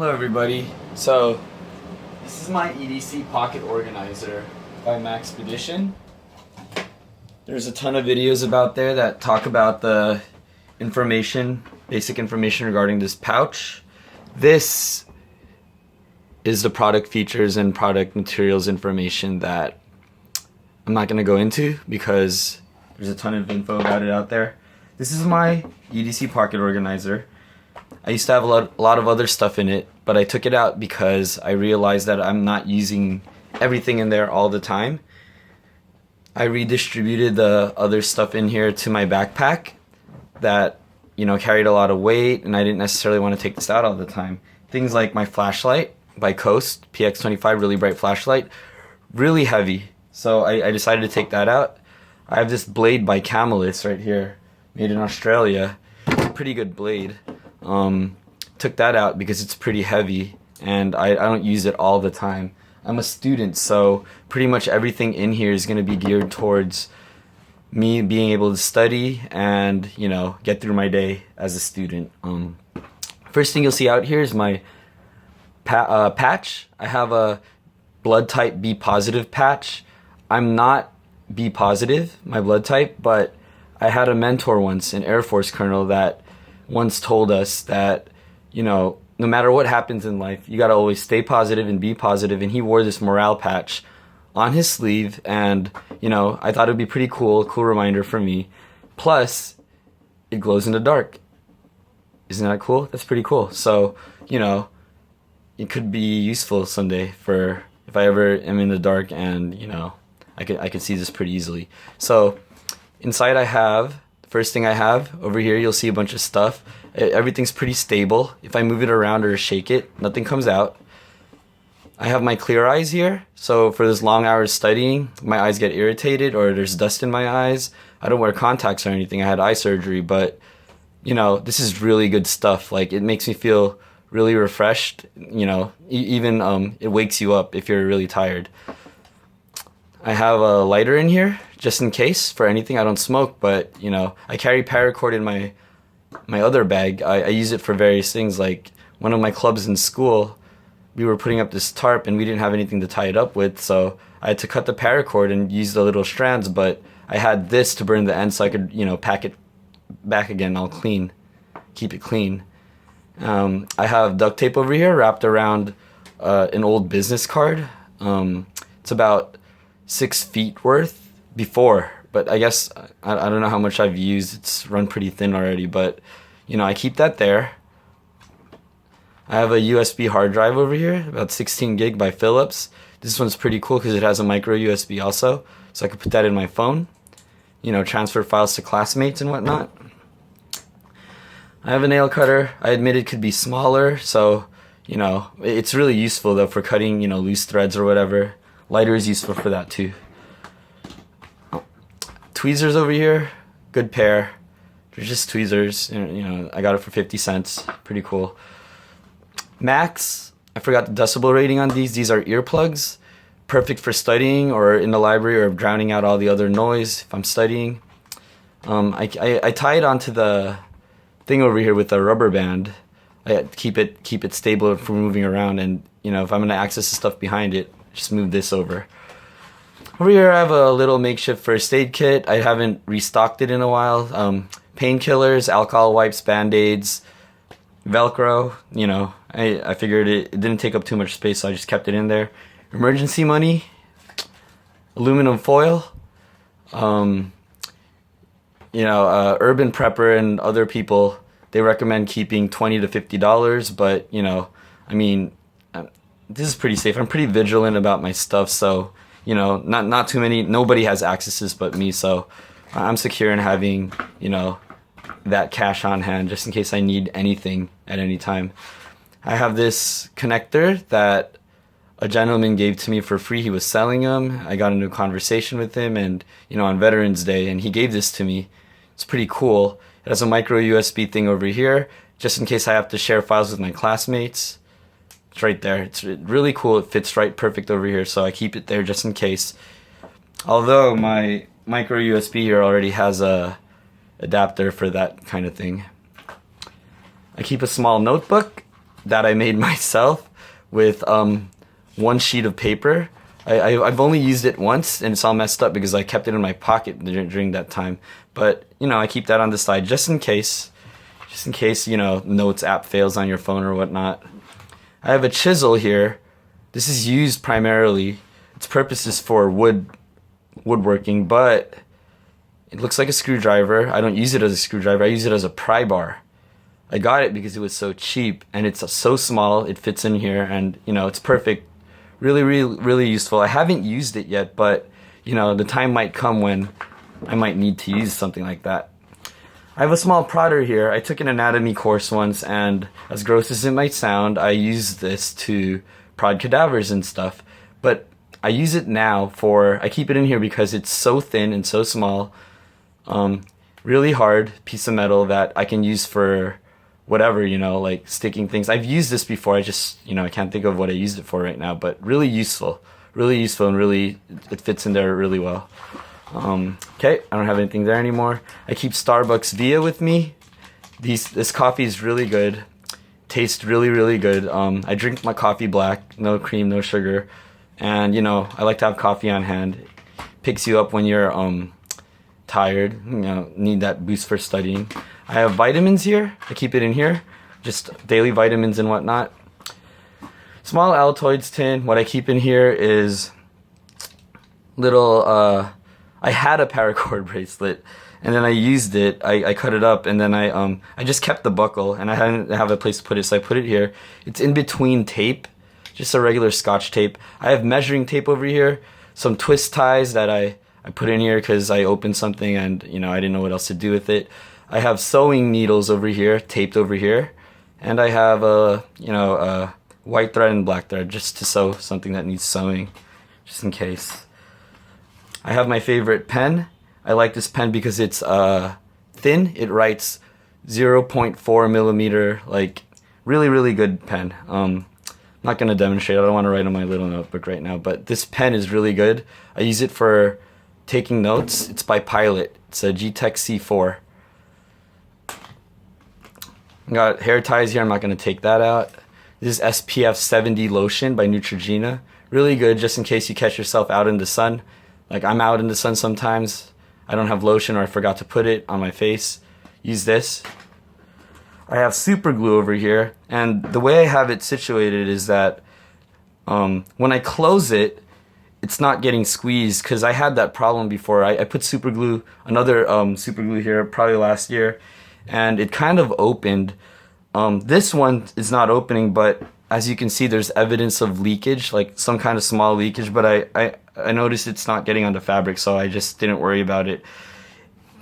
Hello everybody. So this is my EDC pocket organizer by Maxpedition. There's a ton of videos about there that talk about the information, basic information regarding this pouch. This is the product features and product materials information that I'm not going to go into because there's a ton of info about it out there. This is my EDC pocket organizer. I used to have a lot of other stuff in it, but I took it out because I realized that I'm not using everything in there all the time. I redistributed the other stuff in here to my backpack that, carried a lot of weight, and I didn't necessarily want to take this out all the time. Things like my flashlight by Coast, PX25, really bright flashlight, really heavy. So I decided to take that out. I have this blade by Camelus right here, made in Australia. It's a pretty good blade. Took that out because it's pretty heavy and I don't use it all the time. I'm a student, so pretty much everything in here is going to be geared towards me being able to study and, get through my day as a student. First thing you'll see out here is my patch. I have a blood type B positive patch. I'm not B positive, my blood type, but I had a mentor once, an Air Force colonel, that once told us that, no matter what happens in life, you got to always stay positive and be positive. And he wore this morale patch on his sleeve, and, I thought it would be pretty cool, a cool reminder for me. Plus, it glows in the dark. Isn't that cool? That's pretty cool. So, it could be useful someday for if I ever am in the dark and, I could see this pretty easily. So, inside first thing I have over here, you'll see a bunch of stuff. Everything's pretty stable. If I move it around or shake it, nothing comes out. I have my clear eyes here. So for those long hours studying, my eyes get irritated or there's dust in my eyes. I don't wear contacts or anything. I had eye surgery, but this is really good stuff. Like, it makes me feel really refreshed. Even it wakes you up if you're really tired. I have a lighter in here just in case for anything. I don't smoke, but I carry paracord in my other bag. I use it for various things. Like, one of my clubs in school, we were putting up this tarp and we didn't have anything to tie it up with, so I had to cut the paracord and use the little strands, but I had this to burn the end so I could pack it back again all clean, keep it clean. I have duct tape over here wrapped around an old business card. It's about 6 feet worth before, but I guess I don't know how much I've used. It's run pretty thin already, but I keep that there. I have a USB hard drive over here, about 16 gig by Philips. This one's pretty cool because it has a micro USB also, so I could put that in my phone, transfer files to classmates and whatnot. I have a nail cutter. I admit it could be smaller, so it's really useful though for cutting loose threads or whatever. Lighter is useful for that too. Tweezers over here, good pair. They're just tweezers, I got it for 50 cents, pretty cool. Max, I forgot the decibel rating on these. These are earplugs, perfect for studying or in the library or drowning out all the other noise if I'm studying. I tie it onto the thing over here with a rubber band. I keep it stable from moving around, and if I'm gonna access the stuff behind it, just move this over. Over here I have a little makeshift first aid kit. I haven't restocked it in a while. Painkillers, alcohol wipes, band-aids, Velcro. I figured it didn't take up too much space, so I just kept it in there. Emergency money, aluminum foil. Urban Prepper and other people, they recommend keeping $20 to $50, but this is pretty safe. I'm pretty vigilant about my stuff, so not too many. Nobody has accesses but me, so I'm secure in having that cash on hand just in case I need anything at any time. I have this connector that a gentleman gave to me for free. He was selling them. I got into a conversation with him, and on Veterans Day, and he gave this to me. It's pretty cool. It has a micro USB thing over here just in case I have to share files with my classmates. It's right there. It's really cool. It fits right perfect over here, so I keep it there just in case. Although my micro USB here already has a adapter for that kind of thing. I keep a small notebook that I made myself with one sheet of paper. I've only used it once, and it's all messed up because I kept it in my pocket during that time. But, you know, I keep that on the side just in case, you know, Notes app fails on your phone or whatnot. I have a chisel here. This is used primarily, its purpose is for woodworking, but it looks like a screwdriver. I don't use it as a screwdriver, I use it as a pry bar. I got it because it was so cheap, and it's so small, it fits in here, and, you know, it's perfect. Really, really, really useful. I haven't used it yet, but, you know, the time might come when I might need to use something like that. I have a small prodder here. I took an anatomy course once, and as gross as it might sound, I use this to prod cadavers and stuff. But I use it now I keep it in here because it's so thin and so small, really hard piece of metal that I can use for whatever, you know, like sticking things. I've used this before, I just, you know, I can't think of what I used it for right now, but really useful, and really, it fits in there really well. Okay, I don't have anything there anymore. I keep Starbucks Via with me. This coffee is really good, tastes really, really good. I drink my coffee black, no cream, no sugar, and, you know, I like to have coffee on hand. Picks you up when you're tired, you know, need that boost for studying. I have vitamins here. I keep it in here, just daily vitamins and whatnot. Small Altoids tin. What I keep in here is little, I had a paracord bracelet, and then I used it. I cut it up, and then I just kept the buckle, and I didn't have a place to put it, so I put it here. It's in between tape, just a regular Scotch tape. I have measuring tape over here, some twist ties that I put in here because I opened something and, you know, I didn't know what else to do with it. I have sewing needles over here, taped over here, and I have a white thread and black thread just to sew something that needs sewing, just in case. I have my favorite pen. I like this pen because it's thin. It writes 0.4 millimeter, like really, really good pen. I'm not gonna demonstrate. I don't want to write on my little notebook right now, but this pen is really good. I use it for taking notes. It's by Pilot. It's a G-Tech C4. Got hair ties here. I'm not going to take that out. This is SPF 70 lotion by Neutrogena. Really good just in case you catch yourself out in the sun. Like, I'm out in the sun sometimes. I don't have lotion or I forgot to put it on my face. Use this. I have super glue over here. And the way I have it situated is that when I close it, it's not getting squeezed because I had that problem before. I put super glue, another super glue here probably last year, and it kind of opened. This one is not opening, but as you can see, there's evidence of leakage, like some kind of small leakage, but I noticed it's not getting onto fabric, so I just didn't worry about it.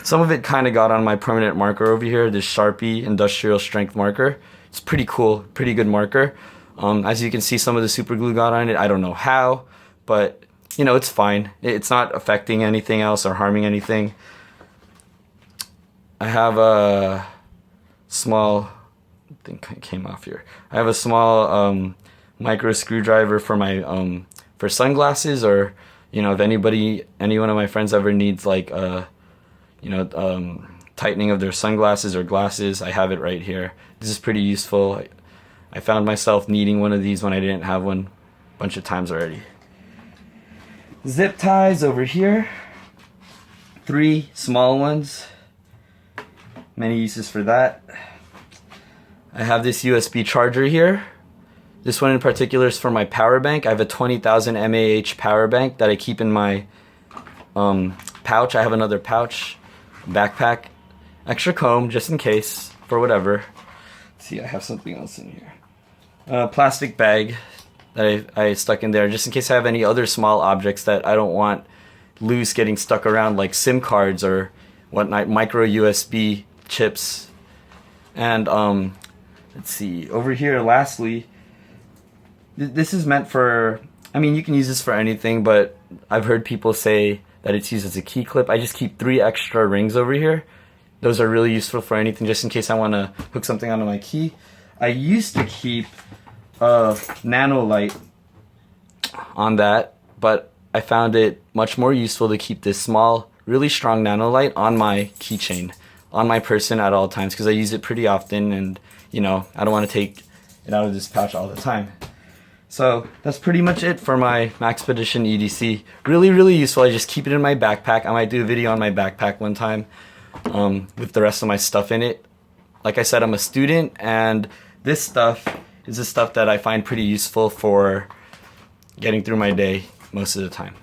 Some of it kind of got on my permanent marker over here, this Sharpie industrial strength marker. It's pretty cool, pretty good marker. As you can see, some of the super glue got on it. I don't know how, but you know, it's fine. It's not affecting anything else or harming anything. I have a small, I think it came off here. I have a small micro screwdriver for my for sunglasses, or you know, if any one of my friends ever needs like tightening of their sunglasses or glasses, I have it right here. This is pretty useful. I found myself needing one of these when I didn't have one a bunch of times already. Zip ties over here. 3 small ones. Many uses for that. I have this USB charger here. This one in particular is for my power bank. I have a 20,000 mAh power bank that I keep in my pouch. I have another pouch, backpack, extra comb just in case, for whatever. Let's see, I have something else in here. A plastic bag that I stuck in there just in case I have any other small objects that I don't want loose getting stuck around, like SIM cards or whatnot, micro USB chips. And let's see, over here lastly, this is meant for, I mean, you can use this for anything, but I've heard people say that it's used as a key clip. I just keep 3 extra rings over here. Those are really useful for anything, just in case I want to hook something onto my key. I used to keep a nanolite on that, but I found it much more useful to keep this small, really strong nanolite on my keychain, on my person at all times, because I use it pretty often, and you know, I don't want to take it out of this pouch all the time. So that's pretty much it for my Maxpedition EDC. Really, really useful. I just keep it in my backpack. I might do a video on my backpack one time with the rest of my stuff in it. Like I said, I'm a student, and this stuff is the stuff that I find pretty useful for getting through my day most of the time.